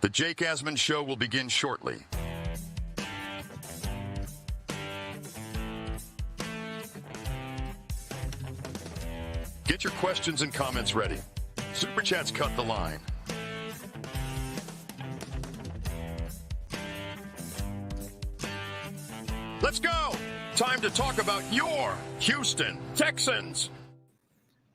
The Jake Asman Show will begin shortly. Get your questions and comments ready. Super Chats cut the line. Let's go! Time to talk about your Houston Texans.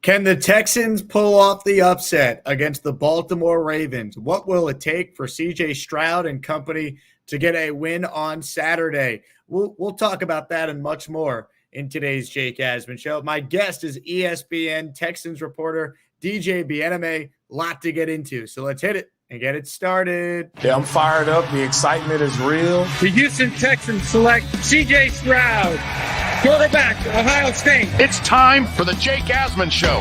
Can the Texans pull off the upset against the Baltimore Ravens? What will it take for CJ Stroud and company to get a win on Saturday? We'll talk about that and much more in today's Jake Asman Show. My guest is ESPN Texans reporter DJ Bien-Aime. Lot to get into, so let's hit it and get it started. Yeah, I'm fired up. The excitement is real. The Houston Texans select CJ Stroud, quarterback, Ohio State. It's time for the Jake Asman Show.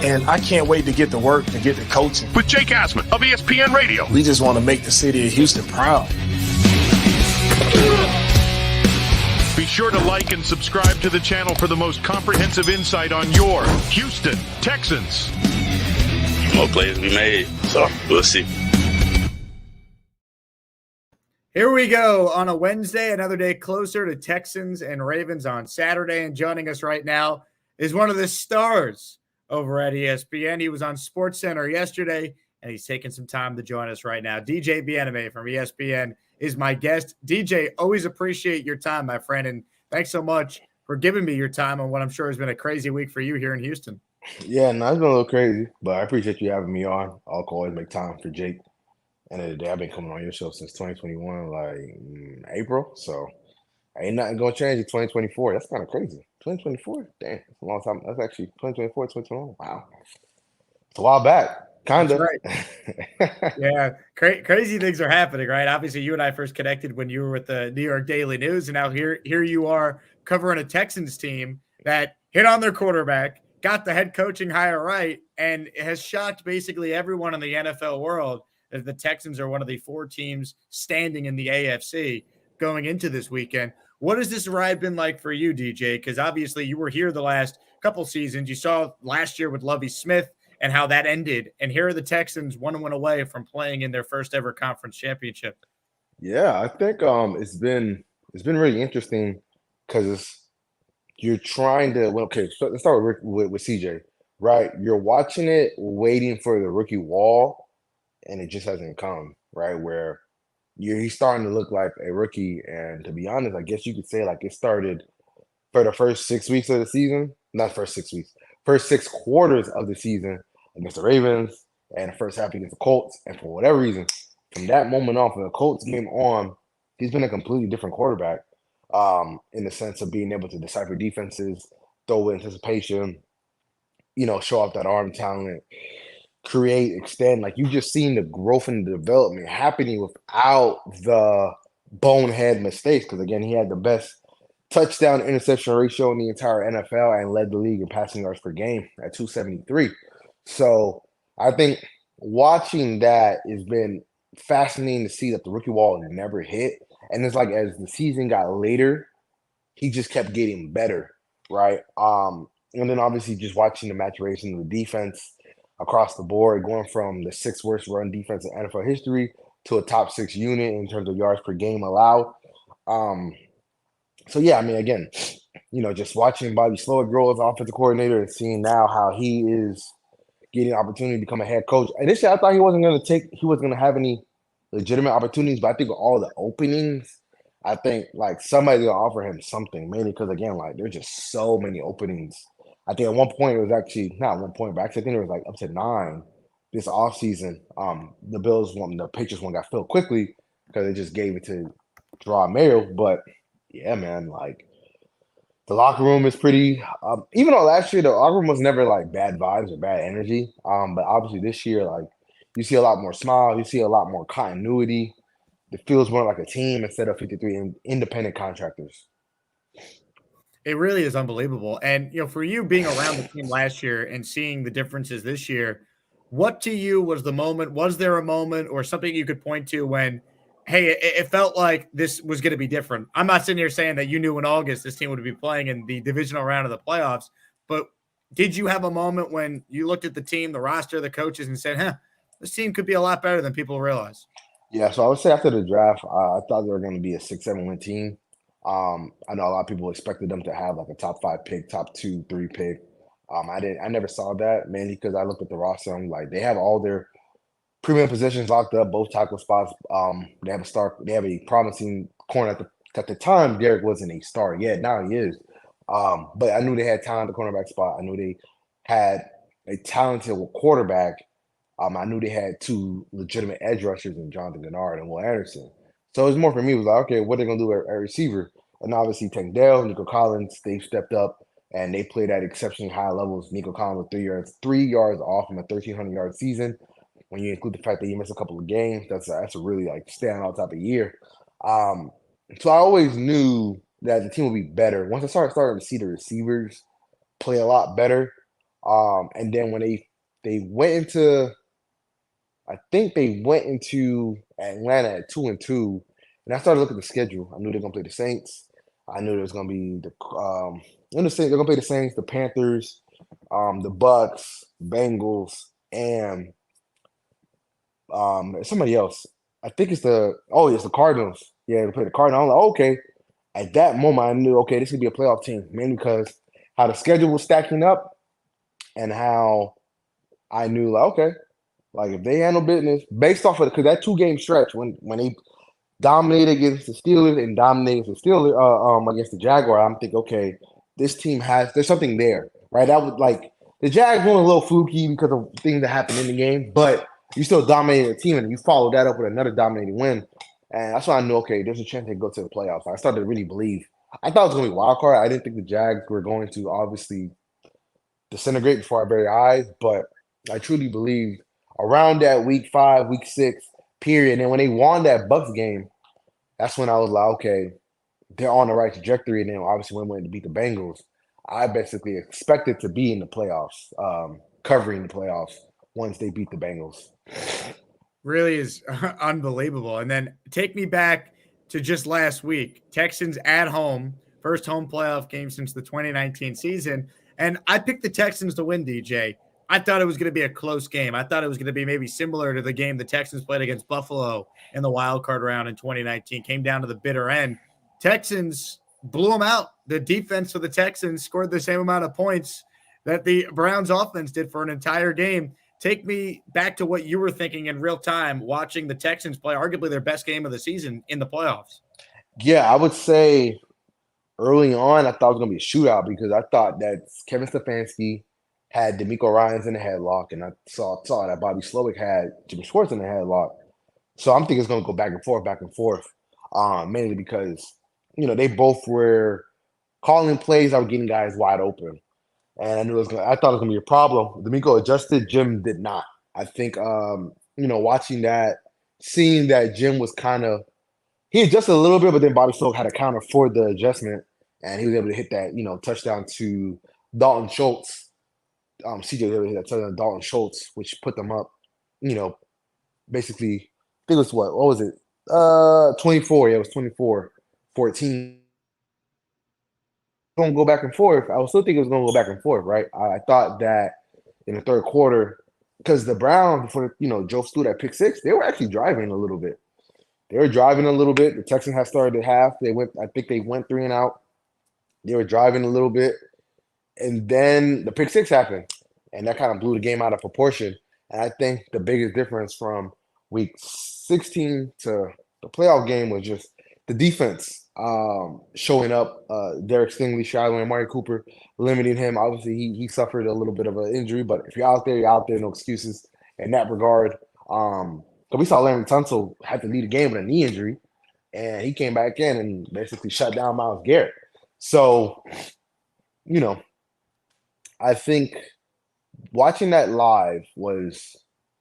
And I can't wait to get to work, to get to coaching. With Jake Asman of ESPN Radio. We just want to make the city of Houston proud. Be sure to like and subscribe to the channel for the most comprehensive insight on your Houston Texans. More plays to be made, so we'll see. Here we go on a Wednesday, another day closer to Texans and Ravens on Saturday. And joining us right now is one of the stars over at ESPN. He was on SportsCenter yesterday, and he's taking some time to join us right now. DJ Bien-Aime from ESPN is my guest. DJ, always appreciate your time, my friend, and thanks so much for giving me your time on what I'm sure has been a crazy week for you here in Houston. Yeah, no, it's been a little crazy, but I appreciate you having me on. I'll always make time for Jake. End of the day, I've been coming on your show since 2021, like April. So ain't nothing gonna change in 2024. That's kind of crazy. 2024, damn, that's a long time. That's actually 2024, 2021. Wow, it's a while back. Kind of. Right. Yeah, crazy things are happening, right? Obviously, you and I first connected when you were with the New York Daily News, and now here you are covering a Texans team that hit on their quarterback, got the head coaching hire right, and has shocked basically everyone in the NFL world that the Texans are one of the 4 teams standing in the AFC going into this weekend. What has this ride been like for you, DJ? Because obviously you were here the last couple seasons. You saw last year with Lovie Smith and how that ended. And here are the Texans 1 win away from playing in their first ever conference championship. Yeah, I think it's been really interesting because you're trying to so let's start with CJ, right? You're watching it, waiting for the rookie wall, and it just hasn't come, right? Where he's starting to look like a rookie. And to be honest, I guess you could say like it started for the first 6 weeks of the season, not first 6 weeks, first 6 quarters of the season against the Ravens and the first half against the Colts. And for whatever reason, from that moment on, from the Colts game on, he's been a completely different quarterback in the sense of being able to decipher defenses, throw with anticipation, show off that arm talent, create, extend. Like you've just seen the growth and the development happening without the bonehead mistakes. Because again, he had the best touchdown interception ratio in the entire NFL and led the league in passing yards per game at 273. So I think watching that has been fascinating to see that the rookie wall never hit. And it's like as the season got later, he just kept getting better, right? And then obviously just watching the maturation of the defense across the board, going from the 6th worst run defense in NFL history to a top 6 unit in terms of yards per game allowed. So yeah, I mean, again, just watching Bobby Slowick grow as offensive coordinator and seeing now how he is getting an opportunity to become a head coach. Initially, I thought he wasn't going to have any legitimate opportunities, but I think with all the openings, I think like somebody's going to offer him something, mainly because again, like there's just so many openings. I think at one point it was actually not 1 point, but actually I think it was like up to 9 this offseason. The Patriots one got filled quickly because they just gave it to Gerard Mayo. But yeah, man, like the locker room is pretty. Even though last year the locker room was never like bad vibes or bad energy, but obviously this year, like you see a lot more smiles, you see a lot more continuity. It feels more like a team instead of 53 independent contractors. It really is unbelievable. And, for you being around the team last year and seeing the differences this year, what to you was the moment? Was there a moment or something you could point to when, hey, it felt like this was going to be different? I'm not sitting here saying that you knew in August this team would be playing in the divisional round of the playoffs, but did you have a moment when you looked at the team, the roster, the coaches, and said, this team could be a lot better than people realize. Yeah, so I would say after the draft, I thought they were going to be a 6-7 win team. I know a lot of people expected them to have like a top 5 pick, top 2, 3 pick. I never saw that, mainly because I looked at the roster. I'm like, they have all their premium positions locked up, both tackle spots. They have a promising corner at the time. Derek wasn't a star yet. Now he is. But I knew they had talent at the cornerback spot. I knew they had a talented quarterback. I knew they had 2 legitimate edge rushers in Jonathan Gennard and Will Anderson. So it was more for me. It was like, okay, what are they gonna do at receiver? And obviously Tank Dell, Nico Collins, they stepped up and they played at exceptionally high levels. Nico Collins was 3 yards off from a 1,300-yard season. When you include the fact that he missed a couple of games, that's a really like standout type of year. So I always knew that the team would be better once I started to see the receivers play a lot better. And then when they went into, I think they went into Atlanta at 2-2, and I started looking at the schedule. I knew they're gonna play the Saints. I knew there was gonna be they're gonna play the Saints, the Panthers, the Bucks, Bengals, and somebody else. I think it's the Cardinals. Yeah, they play the Cardinals. I'm like, okay. At that moment, I knew, okay, this could be a playoff team, mainly because how the schedule was stacking up and how I knew, like, okay, like if they handle business based off of because that 2-game stretch when they dominated against the Steelers and dominated the Steelers against the Jaguar, I'm thinking, okay, this team there's something there, right? That was like the Jags were a little fluky because of things that happened in the game, but you still dominated the team and you followed that up with another dominating win. And that's why I knew, okay, there's a chance they go to the playoffs. I started to really believe. I thought it was going to be a wild card. I didn't think the Jags were going to obviously disintegrate before our very eyes, but I truly believed around that week 5, week 6 period. And when they won that Bucks game, that's when I was like, okay, they're on the right trajectory. And then obviously when we went to beat the Bengals, I basically expected to be in the playoffs, covering the playoffs once they beat the Bengals. Really is unbelievable. And then take me back to just last week. Texans at home, first home playoff game since the 2019 season. And I picked the Texans to win, DJ. I thought it was going to be a close game. I thought it was going to be maybe similar to the game the Texans played against Buffalo in the wild card round in 2019. Came down to the bitter end. Texans blew them out. The defense for the Texans scored the same amount of points that the Browns offense did for an entire game. Take me back to what you were thinking in real time watching the Texans play arguably their best game of the season in the playoffs. Yeah, I would say early on, I thought it was going to be a shootout because I thought that Kevin Stefanski had DeMeco Ryans in the headlock, and I saw that Bobby Slowick had Jimmy Schwartz in the headlock. So I'm thinking it's going to go back and forth, mainly because, they both were calling plays that were getting guys wide open. And I thought it was gonna be a problem. DeMeco adjusted, Jim did not. I think watching that, seeing that Jim was he adjusted a little bit, but then Bobby Slowick had a counter for the adjustment, and he was able to hit that, touchdown to Dalton Schultz. CJ was able to hit that touchdown to Dalton Schultz, which put them up, basically, I think it was what was it? 24. Yeah, it was 24-14. Going to go back and forth. I was still thinking it was going to go back and forth, right? I thought that in the third quarter, because the Browns, before Joe threw that pick 6, they were actually driving a little bit. The Texans had started at half. I think they went 3 and out. They were driving a little bit, and then the pick 6 happened, and that kind of blew the game out of proportion. And I think the biggest difference from week 16 to the playoff game was just the defense showing up. Derek Stingley, Shiloh, and Amari Cooper limiting him. Obviously, he suffered a little bit of an injury, but if you're out there, no excuses in that regard. But we saw Larry Tunsil had to lead the game with a knee injury, and he came back in and basically shut down Myles Garrett. So, I think watching that live was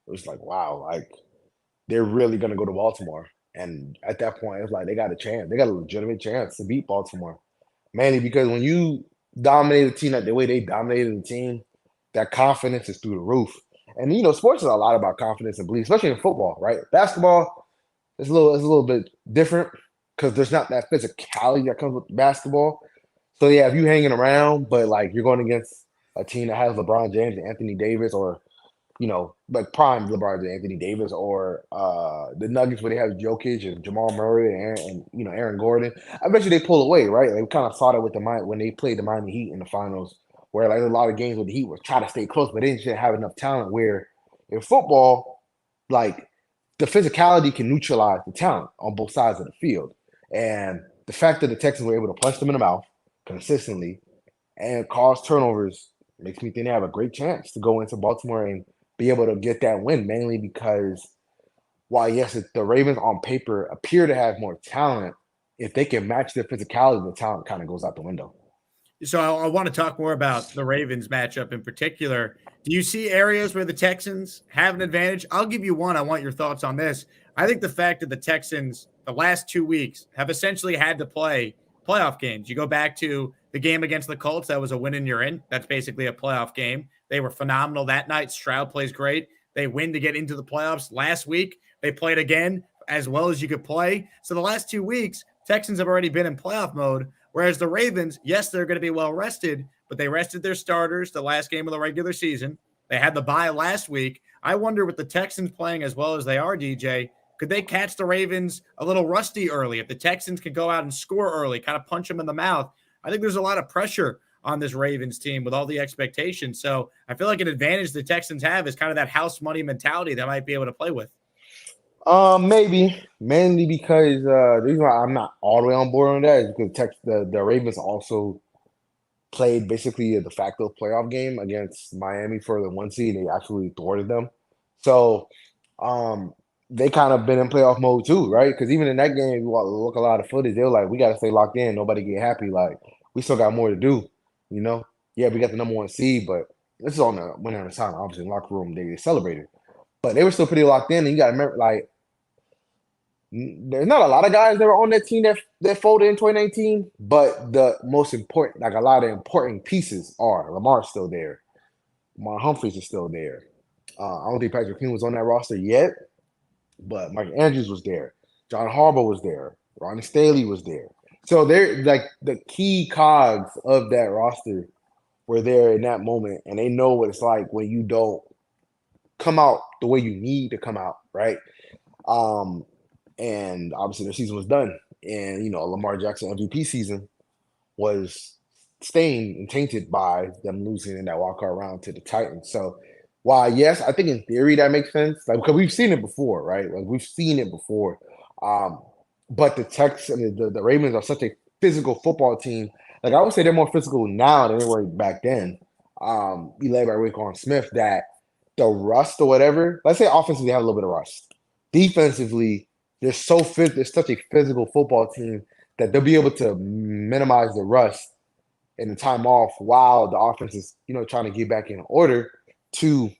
like, wow, like they're really gonna go to Baltimore. And at that point, it was like they got a chance. They got a legitimate chance to beat Baltimore. Mainly because when you dominate a team the way they dominated the team, that confidence is through the roof. And sports is a lot about confidence and belief, especially in football, right? Basketball is a little bit different because there's not that physicality that comes with basketball. So yeah, if you hanging around, but like you're going against a team that has LeBron James and Anthony Davis, or like prime LeBron and Anthony Davis, or the Nuggets where they have Jokic and Jamal Murray and Aaron Gordon. I bet you they pull away, right? Like we kind of saw that with when they played the Miami Heat in the finals, where like a lot of games with the Heat was trying to stay close, but they didn't have enough talent. Where in football, like the physicality can neutralize the talent on both sides of the field, and the fact that the Texans were able to punch them in the mouth consistently and cause turnovers makes me think they have a great chance to go into Baltimore and be able to get that win, mainly because while, yes, the Ravens on paper appear to have more talent, if they can match their physicality, the talent kind of goes out the window. So I want to talk more about the Ravens matchup in particular. Do you see areas where the Texans have an advantage? I'll give you one. I want your thoughts on this. I think the fact that the Texans, the last 2 weeks, have essentially had to play playoff games. You go back to the game against the Colts, that was a win and you're in. That's basically a playoff game. They were phenomenal that night. Stroud plays great. They win to get into the playoffs. Last week, they played again as well as you could play. So the last 2 weeks, Texans have already been in playoff mode. Whereas the Ravens, yes, they're going to be well rested, but they rested their starters the last game of the regular season. They had the bye last week. I wonder with the Texans playing as well as they are, DJ, could they catch the Ravens a little rusty early? If the Texans could go out and score early, kind of punch them in the mouth, I think there's a lot of pressure on this Ravens team with all the expectations. So I feel like an advantage the Texans have is kind of that house money mentality that might be able to play with. Maybe mainly because the reason why I'm not all the way on board on that is because the Ravens also played basically a de facto playoff game against Miami for the 1 seed. They actually thwarted them, so they kind of been in playoff mode too, right? Because even in that game, you look a lot of footage. They were like, "We got to stay locked in. Nobody get happy. Like we still got more to do." Yeah, we got the number 1 seed, but this is on the winner on the side. Obviously, in the locker room they celebrated, but they were still pretty locked in. And you got to remember, like, there's not a lot of guys that were on that team that folded in 2019, but the most important, like a lot of important pieces are Lamar's still there, Mark Humphreys is still there. I don't think Patrick Queen was on that roster yet, but Mike Andrews was there, John Harbaugh was there, Ronnie Staley was there. So they're like the key cogs of that roster were there in that moment, and they know what it's like when you don't come out the way you need to come out, right? And obviously their season was done. And, Lamar Jackson MVP season was stained and tainted by them losing in that wildcard round to the Titans. So while, yes, I think in theory that makes sense, like because we've seen it before, right? Like we've seen it before. But the Texans, the Ravens are such a physical football team. Like I would say they're more physical now than they were back then. Be led by Raekwon Smith, that the rust or whatever, let's say offensively they have a little bit of rust. Defensively, they're such a physical football team that they'll be able to minimize the rust and the time off while the offense is, trying to get back in order to,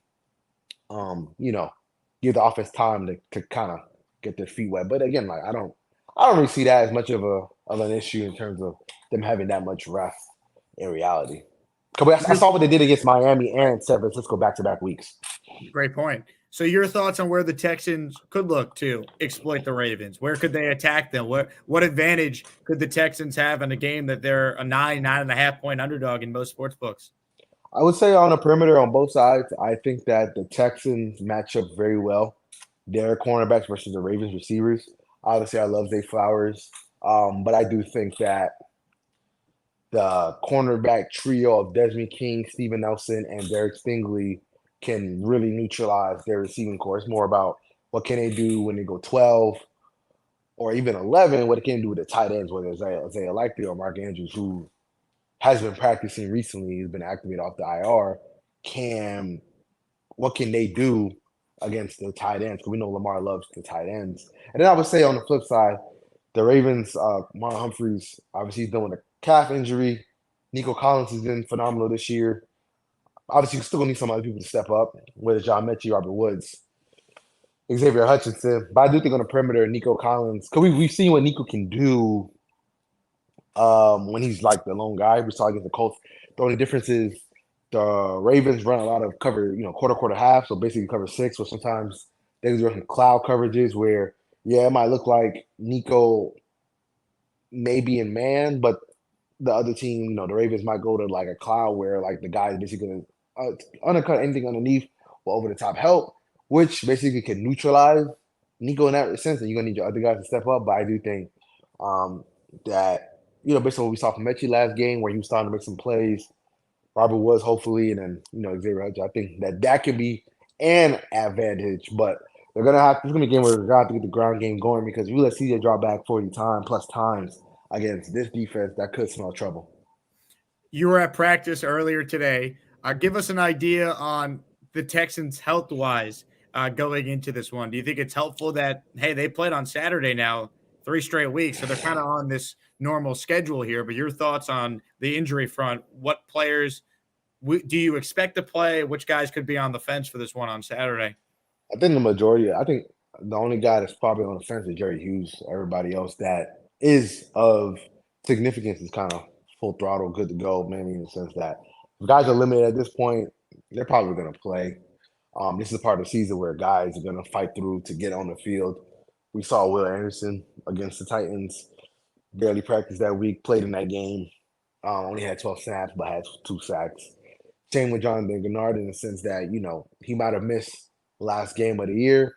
give the offense time to kind of get their feet wet. But again, like I don't really see that as much of an issue in terms of them having that much rest in reality. Because I saw what they did against Miami and San Francisco back-to-back weeks. Great point. So your thoughts on where the Texans could look to exploit the Ravens? Where could they attack them? What advantage could the Texans have in a game that they're a 9.5 point underdog in most sports books? I would say on the perimeter on both sides, I think that the Texans match up very well. Their cornerbacks versus the Ravens receivers. Obviously, I love Zay Flowers, but I do think that the cornerback trio of Desmond King, Steven Nelson, and Derek Stingley can really neutralize their receiving core. It's more about what can they do when they go 12 or even 11, what it can do with the tight ends, whether it's Isaiah Likely or Mark Andrews, who has been practicing recently. He's been activated off the IR. What can they do against the tight ends? Because we know Lamar loves the tight ends. And then I would say on the flip side, the Ravens, Mark Humphreys, obviously he's done with a calf injury. Nico Collins has been phenomenal this year. Obviously, you still gonna need some other people to step up, whether it's John Mechie, Robert Woods, Xavier Hutchinson. But I do think on the perimeter, Nico Collins, because we've seen what Nico can do when he's like the lone guy. We saw against the Colts. The only difference is the Ravens run a lot of cover, quarter, half. So basically cover 6, or sometimes they run cloud coverages where, it might look like Nico may be in man, but the other team, the Ravens might go to like a cloud where like the guy is basically going to undercut anything underneath with over-the-top help, which basically can neutralize Nico in that sense, and you're going to need your other guys to step up. But I do think that, based on what we saw from Mechie last game where he was starting to make some plays, Robert Woods, hopefully, and then, Xavier Hutch, I think that can be an advantage. But it's going to be a game where we're going to have to get the ground game going, because if you let CJ drop back 40 plus times against this defense, that could smell trouble. You were at practice earlier today. Give us an idea on the Texans health-wise going into this one. Do you think it's helpful that, hey, they played on Saturday now, 3 straight weeks, so they're kind of on this normal schedule here, but your thoughts on the injury front? What players do you expect to play? Which guys could be on the fence for this one on Saturday? I think the only guy that's probably on the fence is Jerry Hughes. Everybody else that is of significance is kind of full throttle, good to go, mainly in the sense that if guys are limited at this point, they're probably going to play. This is a part of the season where guys are going to fight through to get on the field. We saw Will Anderson against the Titans, barely practiced that week, played in that game, only had 12 snaps, but had 2 sacks. Same with Jonathan Gennard in the sense that, he might have missed the last game of the year.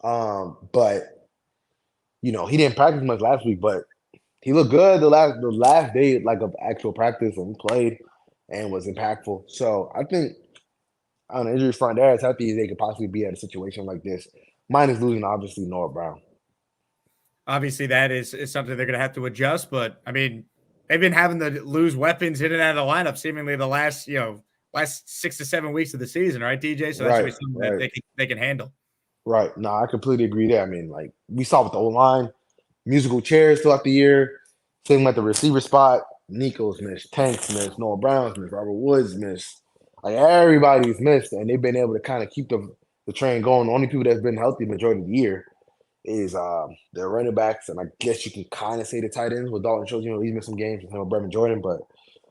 But, he didn't practice much last week, but he looked good the last day, like, of actual practice, and he played and was impactful. So I think on the injury front, they're as healthy as they could possibly be at a situation like this. Minus losing, obviously, Noah Brown. Obviously, that is something they're going to have to adjust. But, I mean, they've been having to lose weapons in and out of the lineup seemingly the last 6 to 7 weeks of the season, right, DJ? So that's something that they can handle. Right. No, I completely agree there. I mean, like, we saw with the O-line, musical chairs throughout the year. Same like the receiver spot. Nico's missed. Tank's missed. Noah Brown's missed. Robert Woods missed. Like, everybody's missed, and they've been able to kind of keep the train going. The only people that's been healthy the majority of the year is their running backs, and I guess you can kind of say the tight ends with Dalton Schultz. He's missed some games with him and Brevin Jordan, but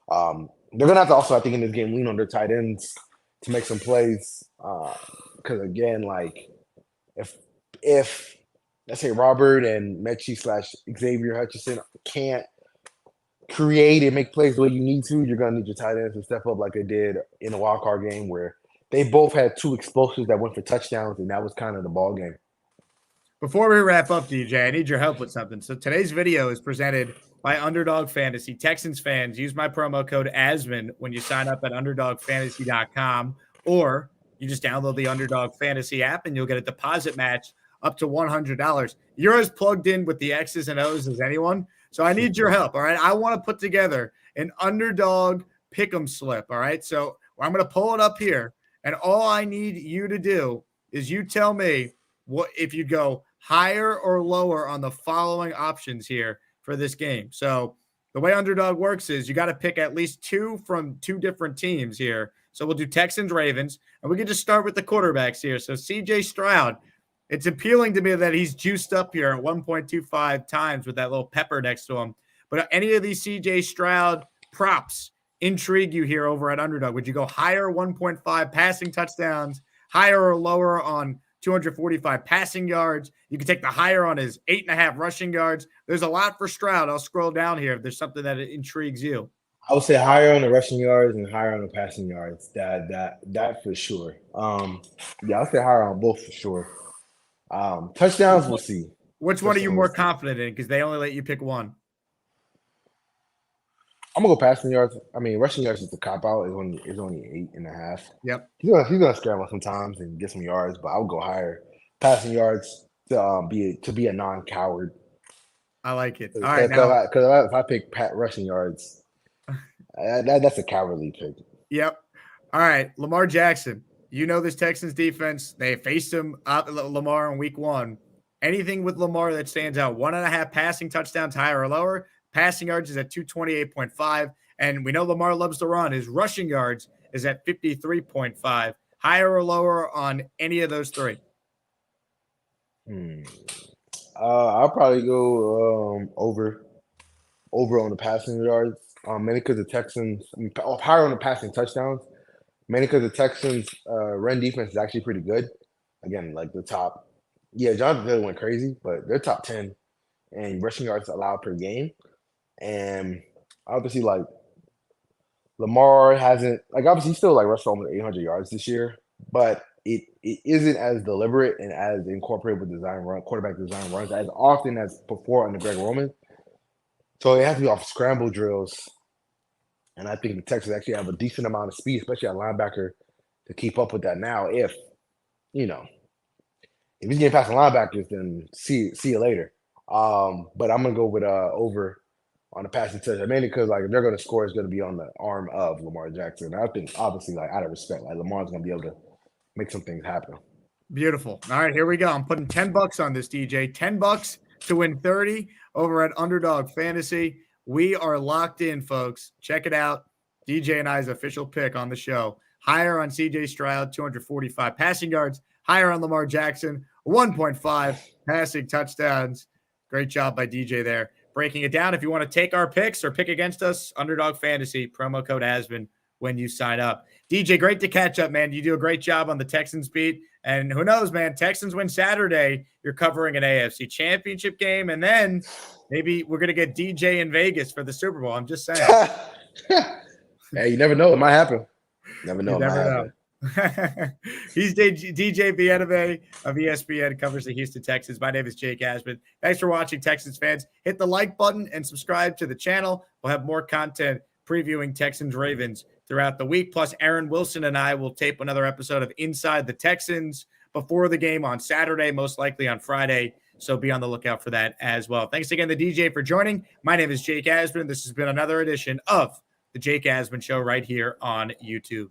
they're going to have to also, I think, in this game, lean on their tight ends to make some plays. Because, again, like, if let's say Robert and Mechie / Xavier Hutchinson can't create and make plays the way you need to, you're going to need your tight ends to step up like they did in the wild card game where they both had 2 explosives that went for touchdowns, and that was kind of the ball game. Before we wrap up, DJ, I need your help with something. So today's video is presented by Underdog Fantasy. Texans fans, use my promo code Asman when you sign up at UnderdogFantasy.com, or you just download the Underdog Fantasy app and you'll get a deposit match up to $100. You're as plugged in with the X's and O's as anyone, so I need your help, all right? I want to put together an Underdog Pick'em slip, all right? So I'm going to pull it up here, and all I need you to do is you tell me what if you go higher or lower on the following options here for this game. So the way Underdog works is you got to pick at least 2 from 2 different teams here. So we'll do Texans, Ravens, and we can just start with the quarterbacks here. So CJ Stroud, it's appealing to me that he's juiced up here at 1.25 times with that little pepper next to him. But any of these CJ Stroud props intrigue you here over at Underdog? Would you go higher 1.5 passing touchdowns, higher or lower on 245 passing yards? You can take the higher on his 8.5 rushing yards. There's a lot for Stroud. I'll scroll down here if there's something that intrigues you. I would say higher on the rushing yards and higher on the passing yards. That for sure. I'll say higher on both for sure. Touchdowns, we'll see. Which one are you more confident in? Because they only let you pick one. I'm gonna go passing yards. I mean, rushing yards is the cop out. It's only 8.5. Yep. He's gonna scramble sometimes and get some yards, but I'll go higher. Passing yards to be a non-coward. I like it. All right, because if I pick rushing yards, that's a cowardly pick. Yep. All right, Lamar Jackson. You know this Texans defense. They faced him Lamar in week 1. Anything with Lamar that stands out? 1.5 passing touchdowns, higher or lower. Passing yards is at 228.5. And we know Lamar loves to run. His rushing yards is at 53.5. Higher or lower on any of those 3? I'll probably go over on the passing yards. Mainly because the Texans higher on the passing touchdowns. Mainly because the Texans' run defense is actually pretty good. Again, like the top. Yeah, Jonathan Taylor went crazy, but they're top 10 in rushing yards allowed per game. And obviously, like, Lamar hasn't, like, obviously, he's still, like, rushed for almost 800 yards this year, but it it isn't as deliberate and as incorporated with quarterback design runs as often as before under Greg Roman. So they have to be off scramble drills. And I think the Texans actually have a decent amount of speed, especially at linebacker, to keep up with that now. If he's getting past the linebackers, then see you later. But I'm gonna go with over on the passing touchdown, mainly because if they're gonna score, it's gonna be on the arm of Lamar Jackson. I think obviously out of respect, Lamar's gonna be able to make some things happen. Beautiful. All right, here we go. I'm putting $10 on this, DJ. $10 to win 30 over at Underdog Fantasy. We are locked in, folks. Check it out. DJ and I's official pick on the show. Higher on CJ Stroud, 245 passing yards. Higher on Lamar Jackson, 1.5 passing touchdowns. Great job by DJ there. Breaking it down. If you want to take our picks or pick against us, Underdog Fantasy, promo code Asman when you sign up. DJ, great to catch up, man. You do a great job on the Texans beat. And who knows, man, Texans win Saturday. You're covering an AFC championship game. And then maybe we're going to get DJ in Vegas for the Super Bowl. I'm just saying. Hey, you never know. It might happen. Never know. He's DJ Bien-Aime of ESPN, covers the Houston Texans. My name is Jake Asman. Thanks for watching, Texans fans. Hit the like button and subscribe to the channel. We'll have more content previewing Texans Ravens throughout the week. Plus, Aaron Wilson and I will tape another episode of Inside the Texans before the game on Saturday, most likely on Friday. So be on the lookout for that as well. Thanks again to DJ for joining. My name is Jake Asman. This has been another edition of the Jake Asman Show right here on YouTube.